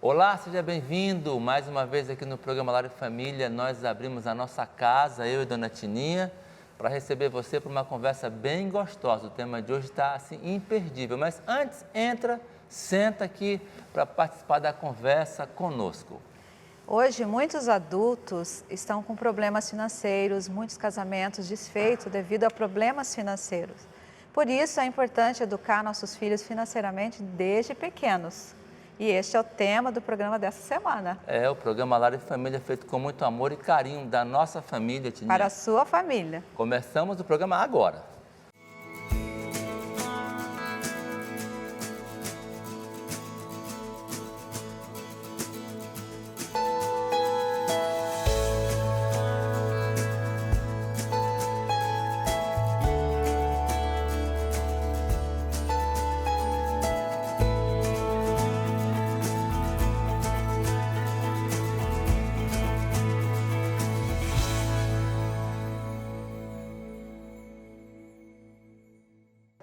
Olá, seja bem-vindo mais uma vez aqui no programa Lar e Família. Nós abrimos a nossa casa, eu e Dona Tininha, para receber você para uma conversa bem gostosa. O tema de hoje está assim imperdível, mas antes entra, senta aqui para participar da conversa conosco. Hoje, muitos adultos estão com problemas financeiros, muitos casamentos desfeitos devido a problemas financeiros. Por isso, é importante educar nossos filhos financeiramente desde pequenos. E este é o tema do programa dessa semana. É o programa Lar e Família feito com muito amor e carinho da nossa família, Tininha. Para a sua família. Começamos o programa agora.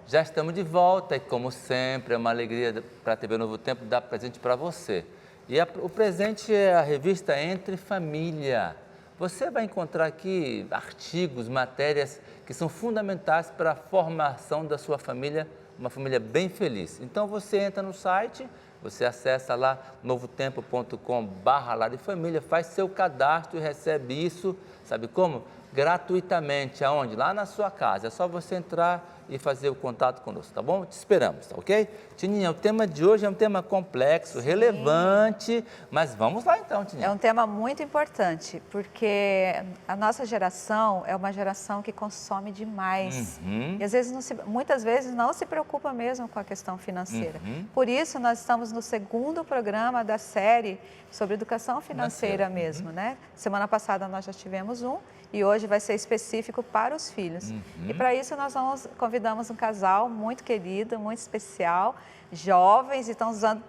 Já estamos de volta e, como sempre, é uma alegria para a TV Novo Tempo dar presente para você. E o presente é a revista Entre Família. Você vai encontrar aqui artigos, matérias que são fundamentais para a formação da sua família, uma família bem feliz. Então você entra no site, você acessa lá novotempo.com/larefamilia, faz seu cadastro e recebe isso, sabe como? Gratuitamente, aonde? Lá na sua casa. É só você entrar e fazer o contato conosco, tá bom? Te esperamos, tá ok? Tininha, o tema de hoje é um tema complexo, relevante, mas vamos lá então, Tininha. É um tema muito importante, porque a nossa geração é uma geração que consome demais. E às vezes muitas vezes não se preocupa mesmo com a questão financeira. Por isso, nós estamos no segundo programa da série sobre educação financeira mesmo, né? Semana passada nós já tivemos um e hoje vai ser específico para os filhos. E para isso nós convidamos um casal muito querido, muito especial, jovens, e estão usando...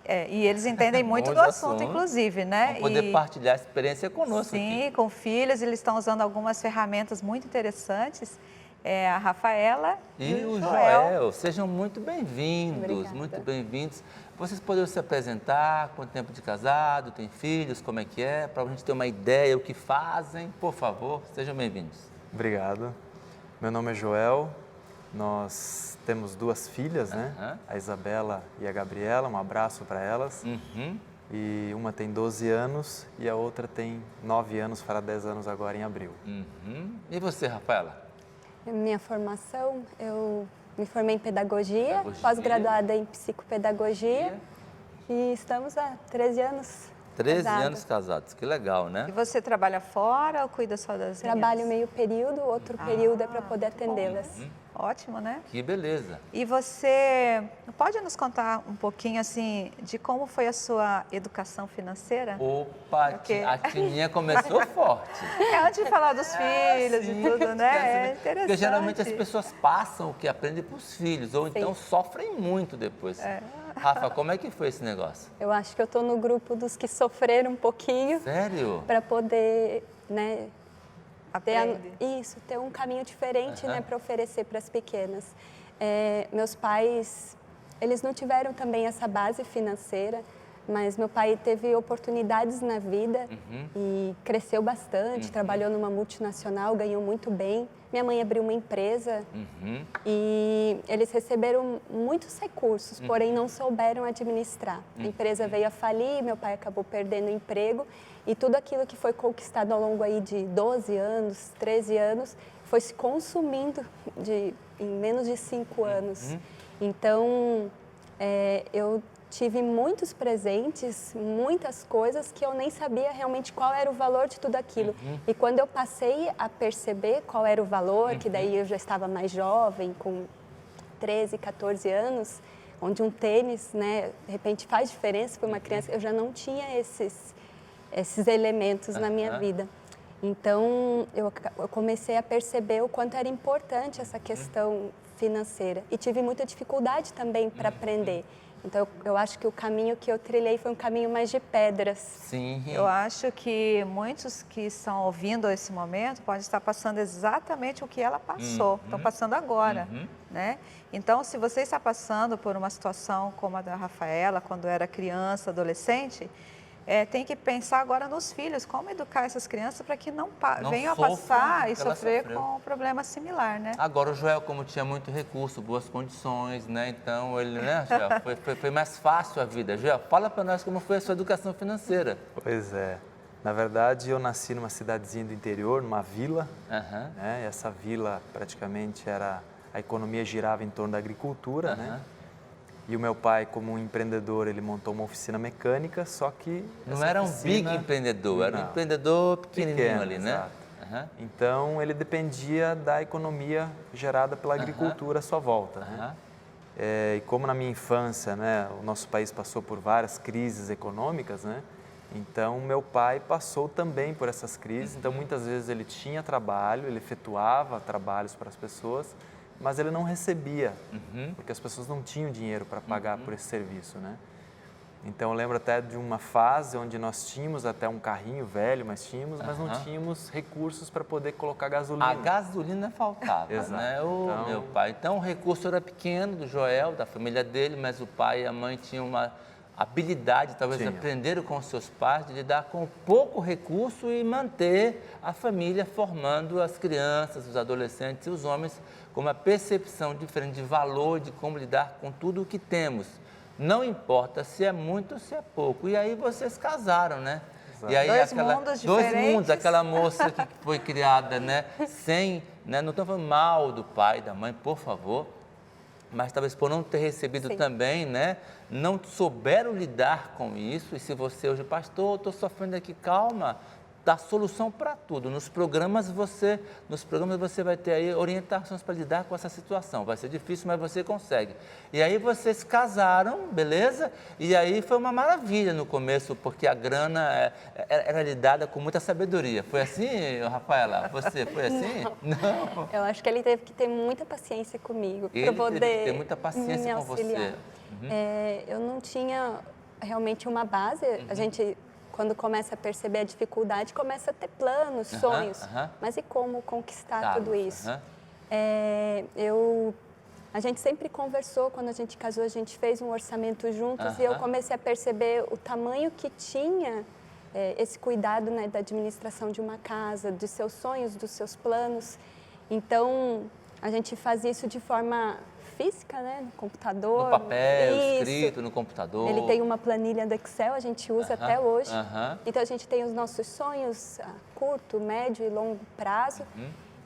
e eles entendem muito do assunto, inclusive, né? Vão poder partilhar a experiência conosco. Sim, aqui. com filhos, eles estão usando algumas ferramentas muito interessantes. A Rafaela e o Joel. Sejam muito bem-vindos, Obrigada. muito bem-vindos. Vocês poderiam se apresentar, quanto tempo de casado, tem filhos, como é que é, para a gente ter uma ideia, o que fazem, por favor, sejam bem-vindos. Obrigado. Meu nome é Joel, nós temos duas filhas, né? A Isabela e a Gabriela, um abraço para elas. E uma tem 12 anos e a outra tem 9 anos, fará 10 anos agora em abril. E você, Rafaela? Minha formação, eu me formei em pedagogia. Pós-graduada em psicopedagogia e estamos há 13 anos 13 casados. anos casados, que legal, né? E você trabalha fora ou cuida só das Trabalho crianças? meio período, outro período é para poder atendê-las. Ótimo, né? Que beleza. E você pode nos contar um pouquinho, assim, de como foi a sua educação financeira? Opa, Porque- a Tininha começou forte. Antes de falar dos filhos Sim, e tudo, né? É interessante. Porque geralmente as pessoas passam o que aprendem para os filhos, ou então sofrem muito depois. Rafa, como é que foi esse negócio? Eu acho que eu estou no grupo dos que sofreram um pouquinho Sério? para poder, né, Aprende. ter um caminho diferente, né, para oferecer para as pequenas. Meus pais, eles não tiveram também essa base financeira, mas meu pai teve oportunidades na vida e cresceu bastante, trabalhou numa multinacional, ganhou muito bem. Minha mãe abriu uma empresa e eles receberam muitos recursos, porém não souberam administrar. A empresa veio a falir, meu pai acabou perdendo o emprego e tudo aquilo que foi conquistado ao longo aí de 12 anos, 13 anos, foi se consumindo em menos de 5 anos. Então, eu tive muitos presentes, muitas coisas que eu nem sabia realmente qual era o valor de tudo aquilo. E quando eu passei a perceber qual era o valor, que daí eu já estava mais jovem, com 13, 14 anos, onde um tênis, né, de repente faz diferença para uma criança, eu já não tinha esses elementos na minha vida. Então, eu comecei a perceber o quanto era importante essa questão financeira e tive muita dificuldade também para aprender. Então, eu acho que o caminho que eu trilhei foi um caminho mais de pedras. Sim. Eu acho que muitos que estão ouvindo esse momento podem estar passando exatamente o que ela passou, estão passando agora, né? Então, se você está passando por uma situação como a da Rafaela, quando era criança, adolescente, tem que pensar agora nos filhos, como educar essas crianças para que não venham a passar e sofrer com um problema similar, né? Agora o Joel, como tinha muito recurso, boas condições, né? Então ele, né, Joel, foi mais fácil a vida. Joel, fala para nós como foi a sua educação financeira. Pois é. Na verdade, eu nasci numa cidadezinha do interior, numa vila. Né? E essa vila praticamente a economia girava em torno da agricultura, né? E o meu pai, como um empreendedor, ele montou uma oficina mecânica, só que... Não era um big empreendedor, era um empreendedor pequenininho ali, né? Então, ele dependia da economia gerada pela agricultura à sua volta, né? E como na minha infância, né, o nosso país passou por várias crises econômicas, né? Então, meu pai passou também por essas crises. Então, muitas vezes ele tinha trabalho, ele efetuava trabalhos para as pessoas, mas ele não recebia, porque as pessoas não tinham dinheiro para pagar por esse serviço, né? Então, eu lembro até de uma fase onde nós tínhamos até um carrinho velho, mas não tínhamos recursos para poder colocar gasolina. A gasolina faltava, Exato. Né? O meu pai. Então, o recurso era pequeno do Joel, da família dele, mas o pai e a mãe tinham uma habilidade, talvez aprenderam com os seus pais, de lidar com pouco recurso e manter a família formando as crianças, os adolescentes e os homens com uma percepção diferente de valor, de como lidar com tudo o que temos. Não importa se é muito ou se é pouco. E aí vocês casaram, né? Exato. E aí dois mundos, aquela moça que foi criada, né? Sem, né? Não estou falando mal do pai, da mãe, por favor. Mas talvez por não ter recebido também, né? Não souberam lidar com isso. E se você hoje, pastor, estou sofrendo aqui, calma, dá solução para tudo. Nos programas você vai ter aí orientações para lidar com essa situação. Vai ser difícil, mas você consegue. E aí vocês casaram, beleza? E aí foi uma maravilha no começo, porque a grana era lidada com muita sabedoria. Foi assim, Rafaela? Você foi assim? Não. Eu acho que ele teve que ter muita paciência comigo para poder teve que ter muita paciência com você. Eu não tinha realmente uma base. A gente, quando começa a perceber a dificuldade, começa a ter planos, sonhos. Mas e como conquistar tudo isso? A gente sempre conversou, quando a gente casou, a gente fez um orçamento juntos e eu comecei a perceber o tamanho que tinha esse cuidado, né, da administração de uma casa, dos seus sonhos, dos seus planos. Então, a gente fazia isso de forma física, né, no computador. No papel, escrito, no computador. Ele tem uma planilha do Excel, a gente usa até hoje. Então, a gente tem os nossos sonhos a curto, médio e longo prazo.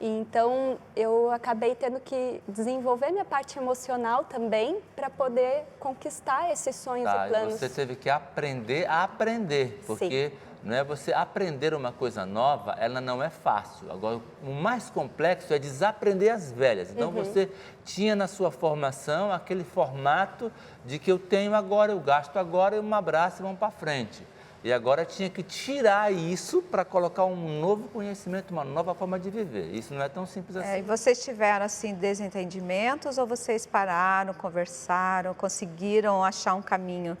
E então, eu acabei tendo que desenvolver minha parte emocional também para poder conquistar esses sonhos e planos. Você teve que aprender a aprender, porque não é você aprender uma coisa nova, ela não é fácil. Agora, o mais complexo é desaprender as velhas. Então, você tinha na sua formação aquele formato de que eu tenho agora, eu gasto agora, e um abraço e vamos para frente. E agora tinha que tirar isso para colocar um novo conhecimento, uma nova forma de viver. Isso não é tão simples assim. E vocês tiveram, assim, desentendimentos ou vocês pararam, conversaram, conseguiram achar um caminho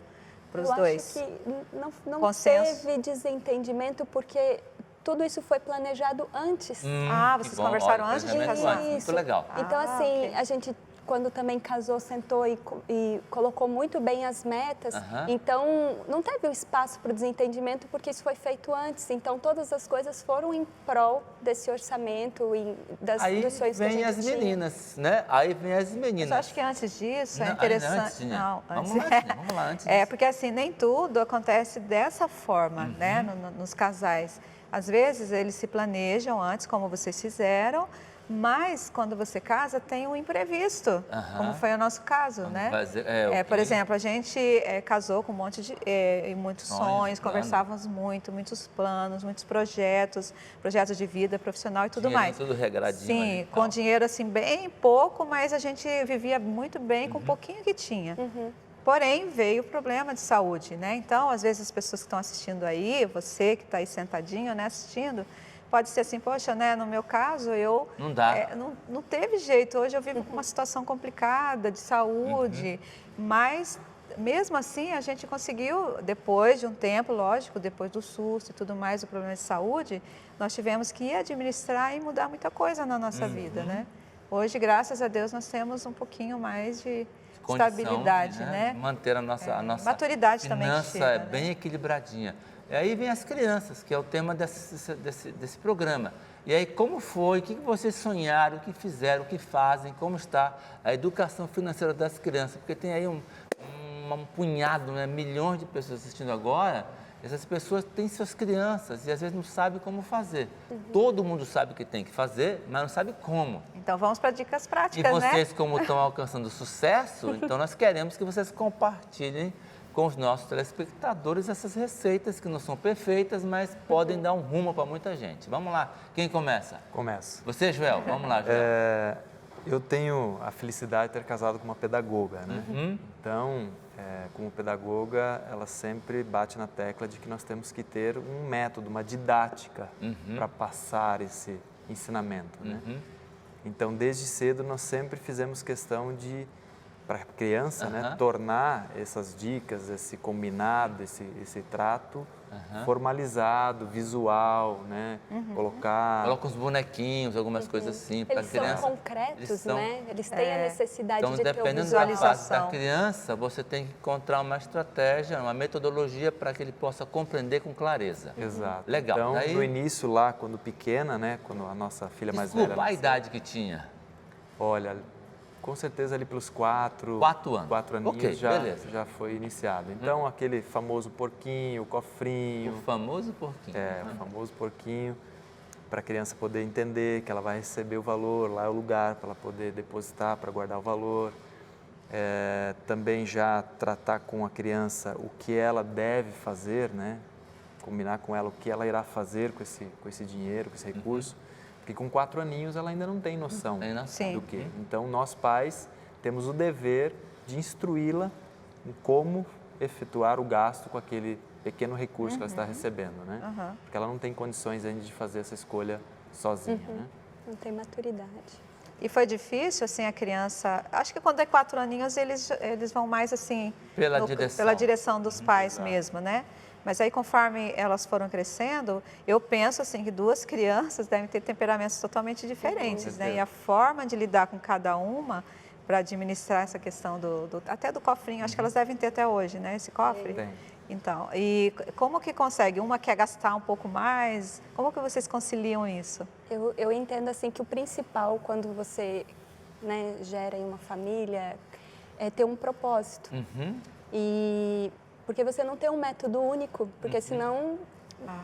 para os dois? Eu acho que não teve desentendimento porque tudo isso foi planejado antes. Vocês conversaram antes de casar? Muito legal. Então, assim, a gente, quando também casou, sentou e colocou muito bem as metas. Então, não teve o espaço para o desentendimento porque isso foi feito antes. Então, todas as coisas foram em prol desse orçamento e dos sonhos que a gente tinha. Aí vem as meninas, né? Aí vem as meninas. Mas eu acho que antes disso é interessante... Vamos lá, antes porque assim, nem tudo acontece dessa forma, né? Nos casais. Às vezes, eles se planejam antes, como vocês fizeram, mas quando você casa, tem um imprevisto, como foi o nosso caso, né? Por exemplo, a gente casou com um monte de muitos sonhos, conversávamos muitos planos, muitos projetos de vida profissional e tudo mais. Tudo regradinho. Sim, com dinheiro assim bem pouco, mas a gente vivia muito bem com o pouquinho que tinha. Porém, veio o problema de saúde, né? Então, às vezes as pessoas que estão assistindo aí, você que está aí sentadinho, né, assistindo, pode ser assim, poxa, né, no meu caso, não dá. Não teve jeito. Hoje eu vivo com uma situação complicada de saúde, mas mesmo assim, a gente conseguiu, depois de um tempo, lógico, depois do susto e tudo mais, o problema de saúde, nós tivemos que administrar e mudar muita coisa na nossa vida, né? Hoje, graças a Deus, nós temos um pouquinho mais de estabilidade, né? Manter a nossa maturidade também finança chega, bem equilibradinha. E aí vem as crianças, que é o tema desse programa. E aí, como foi? O que vocês sonharam? O que fizeram? O que fazem? Como está a educação financeira das crianças? Porque tem aí um punhado, né, milhões de pessoas assistindo agora. Essas pessoas têm suas crianças e às vezes não sabem como fazer. Todo mundo sabe o que tem que fazer, mas não sabe como. Então vamos para dicas práticas, E vocês, né? como estão alcançando sucesso, então nós queremos que vocês compartilhem com os nossos telespectadores essas receitas que não são perfeitas, mas podem dar um rumo para muita gente. Vamos lá, quem começa? Começo. Você, Joel? Vamos lá, Joel. Eu tenho a felicidade de ter casado com uma pedagoga, né? Então, como pedagoga, ela sempre bate na tecla de que nós temos que ter um método, uma didática para passar esse ensinamento, né? Então, desde cedo, nós sempre fizemos questão de, para a criança, né, tornar essas dicas, esse combinado, esse trato formalizado, visual, né? Coloca uns bonequinhos, algumas coisas assim para a criança. Eles são concretos, né? Eles têm a necessidade Então, de ter dependendo da visualização. fase da criança, você tem que encontrar uma estratégia, uma metodologia para que ele possa compreender com clareza. Exato. Legal. Então, Daí... no início lá, quando pequena, né, quando a nossa filha mais velha... Desculpa, a idade que tinha? Olha, com certeza ali pelos 4 anos. 4 aninhos Ok, beleza. já foi iniciado. Então, aquele famoso porquinho, o cofrinho... O famoso porquinho. O famoso porquinho, para a criança poder entender que ela vai receber o valor, lá é o lugar para ela poder depositar, para guardar o valor. Também já tratar com a criança o que ela deve fazer, né? Combinar com ela o que ela irá fazer com esse dinheiro, com esse recurso. Porque com 4 aninhos ela ainda não tem noção do que. Então, nós pais temos o dever de instruí-la em como efetuar o gasto com aquele pequeno recurso que ela está recebendo, né? Porque ela não tem condições ainda de fazer essa escolha sozinha, né? Não tem maturidade. E foi difícil, assim, a criança... Acho que quando é 4 aninhos, eles vão mais, assim... Pela direção dos pais mesmo, né? Mas aí, conforme elas foram crescendo, eu penso, assim, que 2 crianças devem ter temperamentos totalmente diferentes, né? E a forma de lidar com cada uma para administrar essa questão até do cofrinho, acho que elas devem ter até hoje, né? Esse cofre. Tem. Então, e como que consegue? Uma quer gastar um pouco mais? Como que vocês conciliam isso? Eu entendo assim que o principal quando você, né, gera em uma família é ter um propósito. E porque você não tem um método único, porque senão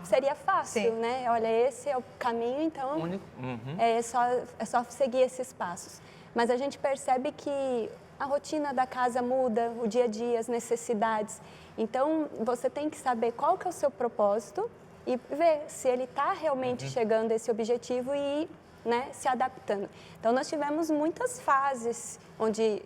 seria fácil, né? Olha, esse é o caminho, então é só seguir esses passos. Mas a gente percebe que a rotina da casa muda, o dia a dia, as necessidades. Então, você tem que saber qual que é o seu propósito e ver se ele está realmente chegando a esse objetivo e, né, se adaptando. Então, nós tivemos muitas fases onde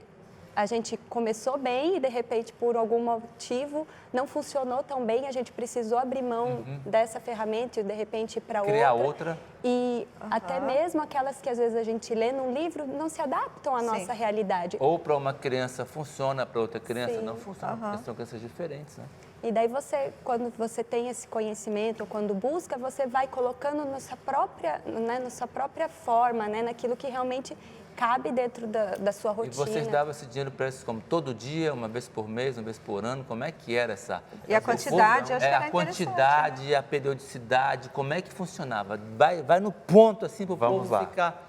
a gente começou bem e, de repente, por algum motivo, não funcionou tão bem. A gente precisou abrir mão dessa ferramenta e, de repente, ir para outra. Criar outra. E até mesmo aquelas que, às vezes, a gente lê num livro, não se adaptam à nossa realidade. Ou para uma criança funciona, para outra criança não funciona, porque são crianças diferentes, né? E daí você, quando você tem esse conhecimento, quando busca, você vai colocando na sua própria forma, né? Naquilo que realmente cabe dentro da sua rotina. E vocês davam esse dinheiro para eles como todo dia, uma vez por mês, uma vez por ano? Como é que era essa... E a quantidade, acho que era a quantidade, a periodicidade, como é que funcionava? Vai no ponto, assim, para o povo ficar